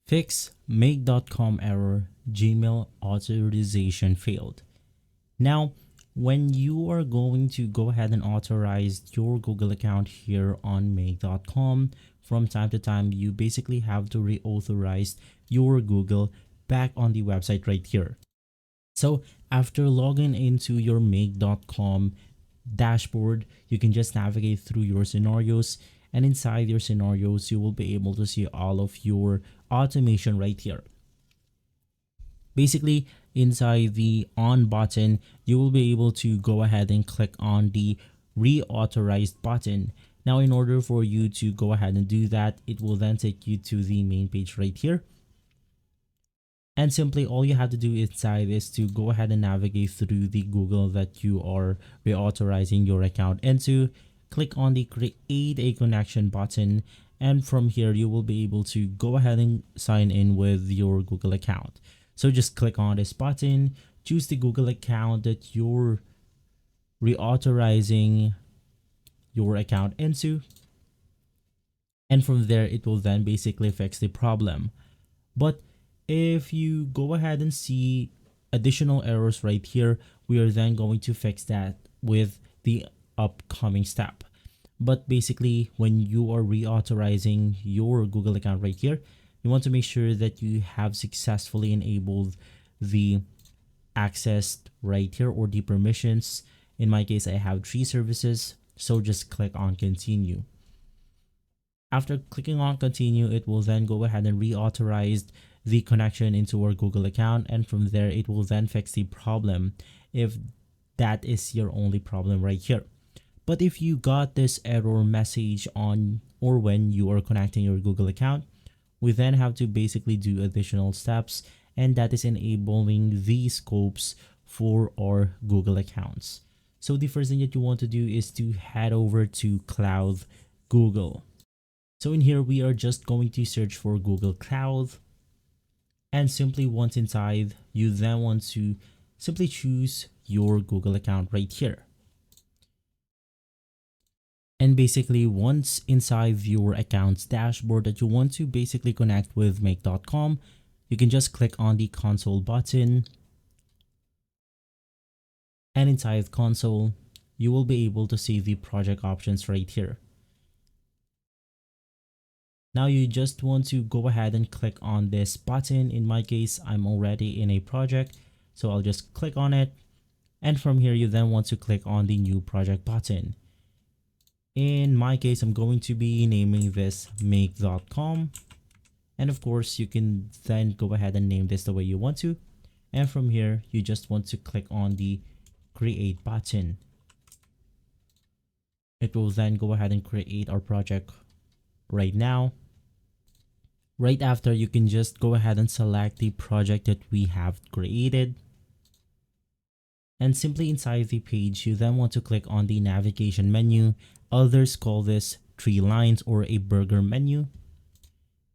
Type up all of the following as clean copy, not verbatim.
Fix make.com error, Gmail authorization failed. Now, when you are going to go ahead and authorize your Google account here on make.com, from time to time, you basically have to reauthorize your Google back on the website right here. So after logging into your make.com dashboard, you can just navigate through your scenarios, and inside your scenarios, you will be able to see all of your automation right here. Basically, inside the on button, you will be able to go ahead and click on the reauthorized button. Now, in order for you to go ahead and do that, it will then take you to the main page right here. And simply all you have to do inside is to go ahead and navigate through the Google that you are reauthorizing your account into. Click on the create a connection button, and from here you will be able to go ahead and sign in with your Google account. So just click on this button, choose the Google account that you're reauthorizing your account into, and from there it will then basically fix the problem. But if you go ahead and see additional errors right here, we are then going to fix that with the upcoming step. But basically, when you are reauthorizing your Google account right here, you want to make sure that you have successfully enabled the access right here, or the permissions. In my case, I have 3 services, so just click on continue. After clicking on continue, it will then go ahead and reauthorize the connection into our Google account, and from there it will then fix the problem if that is your only problem right here. But if you got this error message on or when you are connecting your Google account, we then have to basically do additional steps, and that is enabling these scopes for our Google accounts. So the first thing that you want to do is to head over to Cloud Google. So in here, we are just going to search for Google Cloud, and simply once inside, you then want to simply choose your Google account right here. And basically, once inside your account's dashboard that you want to basically connect with make.com, you can just click on the console button. And inside console, you will be able to see the project options right here. Now you just want to go ahead and click on this button. In my case, I'm already in a project, so I'll just click on it. And from here, you then want to click on the new project button. In my case, I'm going to be naming this make.com. And of course, you can then go ahead and name this the way you want to. And from here, you just want to click on the create button. It will then go ahead and create our project right now. Right after, you can just go ahead and select the project that we have created. And simply inside the page, you then want to click on the navigation menu. Others call this 3 lines or a burger menu.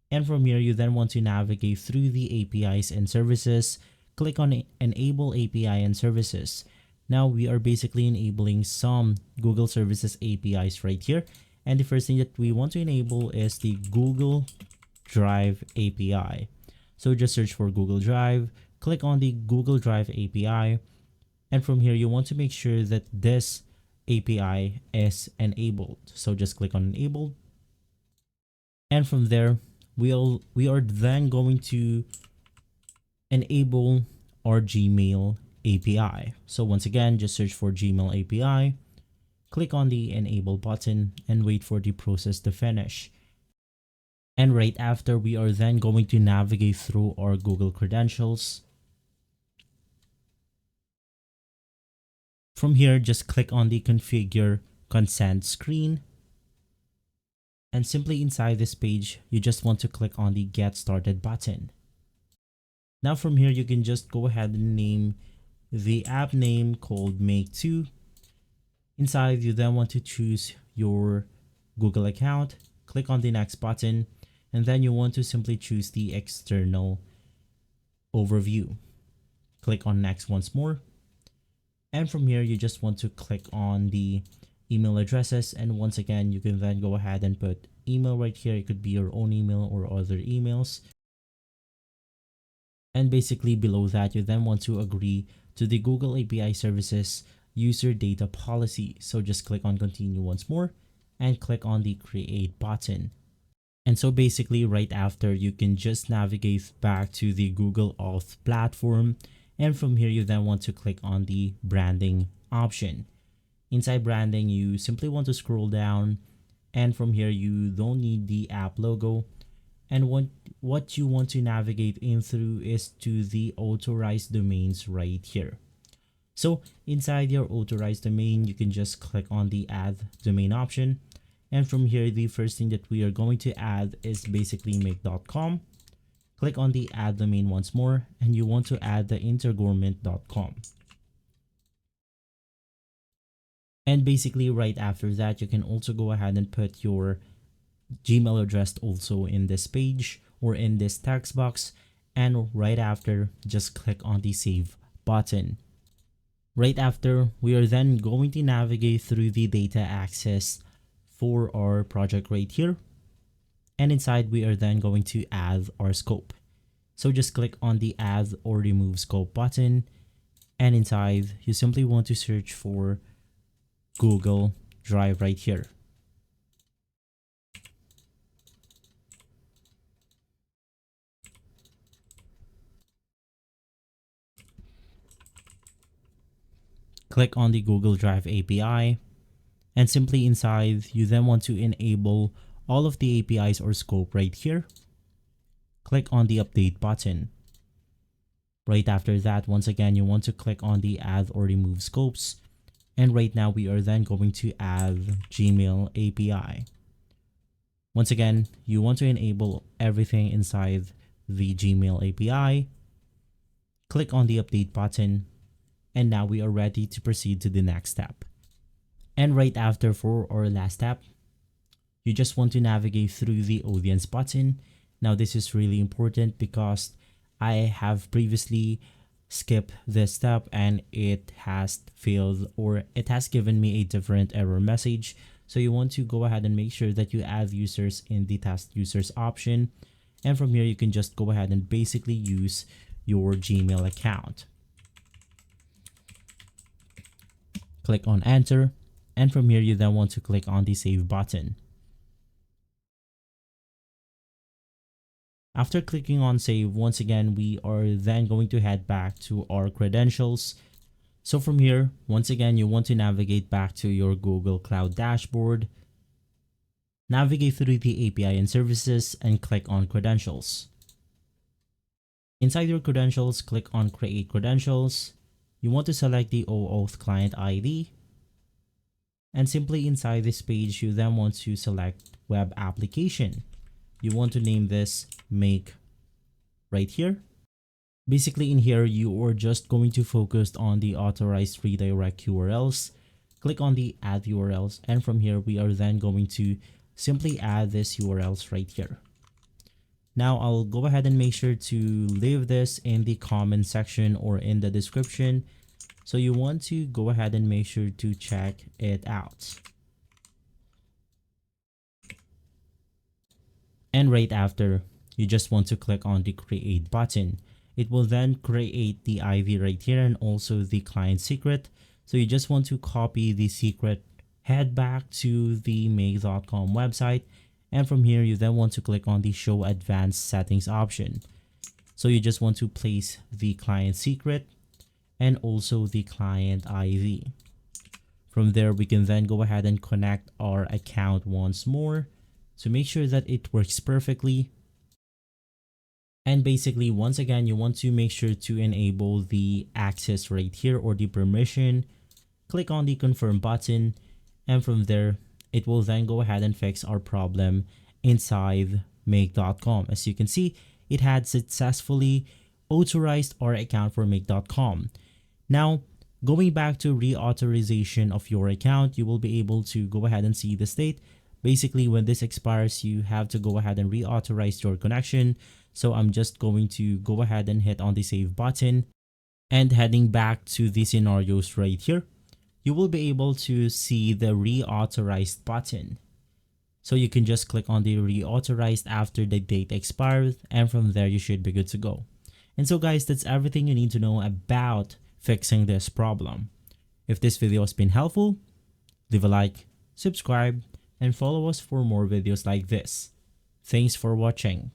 And from here, you then want to navigate through the APIs and services. Click on enable API and services. Now we are basically enabling some Google Services APIs right here. And the first thing that we want to enable is the Google Drive API. So just search for Google Drive, click on the Google Drive API. And from here, you want to make sure that this API is enabled. So just click on enabled. And from there, we are then going to enable our Gmail API. So once again, just search for Gmail API, click on the enable button, and wait for the process to finish. And right after, we are then going to navigate through our Google credentials. From here, just click on the configure consent screen. And simply inside this page, you just want to click on the get started button. Now from here, you can just go ahead and name the app name called Make2. Inside, you then want to choose your Google account, click on the next button, and then you want to simply choose the external overview. Click on next once more. And from here, you just want to click on the email addresses. And once again, you can then go ahead and put email right here. It could be your own email or other emails. And basically below that, you then want to agree to the Google API Services user data policy. So just click on continue once more and click on the create button. And so basically right after, you can just navigate back to the Google Auth platform. And from here, you then want to click on the branding option. Inside branding, you simply want to scroll down, and from here, you don't need the app logo. And what you want to navigate in through is to the authorized domains right here. So inside your authorized domain, you can just click on the add domain option. And from here, the first thing that we are going to add is basically make.com. Click on the add domain once more, and you want to add the integromat.com. And basically right after that, you can also go ahead and put your Gmail address also in this page or in this text box. And right after, just click on the save button. Right after, we are then going to navigate through the data access for our project right here. And inside, we are then going to add our scope. So just click on the add or remove scope button. And inside, you simply want to search for Google Drive right here. Click on the Google Drive API, and simply inside, you then want to enable all of the APIs or scope right here. Click on the update button. Right after that, once again, you want to click on the add or remove scopes. And right now, we are then going to add Gmail API. Once again, you want to enable everything inside the Gmail API. Click on the update button. And now we are ready to proceed to the next step. And right after, for our last step, you just want to navigate through the audience button. Now this is really important because I have previously skipped this step and it has failed, or it has given me a different error message. So you want to go ahead and make sure that you add users in the test users option. And from here, you can just go ahead and basically use your Gmail account. Click on enter, and from here you then want to click on the save button. After clicking on save, once again, we are then going to head back to our credentials. So from here, once again, you want to navigate back to your Google Cloud dashboard, navigate through the API and services, and click on credentials. Inside your credentials, click on create credentials. You want to select the OAuth client ID. And simply inside this page, you then want to select web application. You want to name this make right here. Basically in here, you are just going to focus on the authorized redirect URLs. Click on the add URLs. And from here, we are then going to simply add this URLs right here. Now I'll go ahead and make sure to leave this in the comment section or in the description. So you want to go ahead and make sure to check it out. And right after, you just want to click on the create button. It will then create the ID right here and also the client secret. So you just want to copy the secret, head back to the make.com website. And from here, you then want to click on the show advanced settings option. So you just want to place the client secret and also the client ID. From there, we can then go ahead and connect our account once more to make sure that it works perfectly. And basically, once again, you want to make sure to enable the access right here or the permission. Click on the confirm button, and from there, it will then go ahead and fix our problem inside make.com. As you can see, it had successfully authorized our account for make.com. Now, going back to reauthorization of your account, you will be able to go ahead and see the state. Basically, when this expires, you have to go ahead and reauthorize your connection. So I'm just going to go ahead and hit on the save button, and heading back to the scenarios right here, you will be able to see the reauthorized button. So you can just click on the reauthorized after the date expires, and from there you should be good to go. And so guys, that's everything you need to know about fixing this problem. If this video has been helpful, leave a like, subscribe, and follow us for more videos like this. Thanks for watching.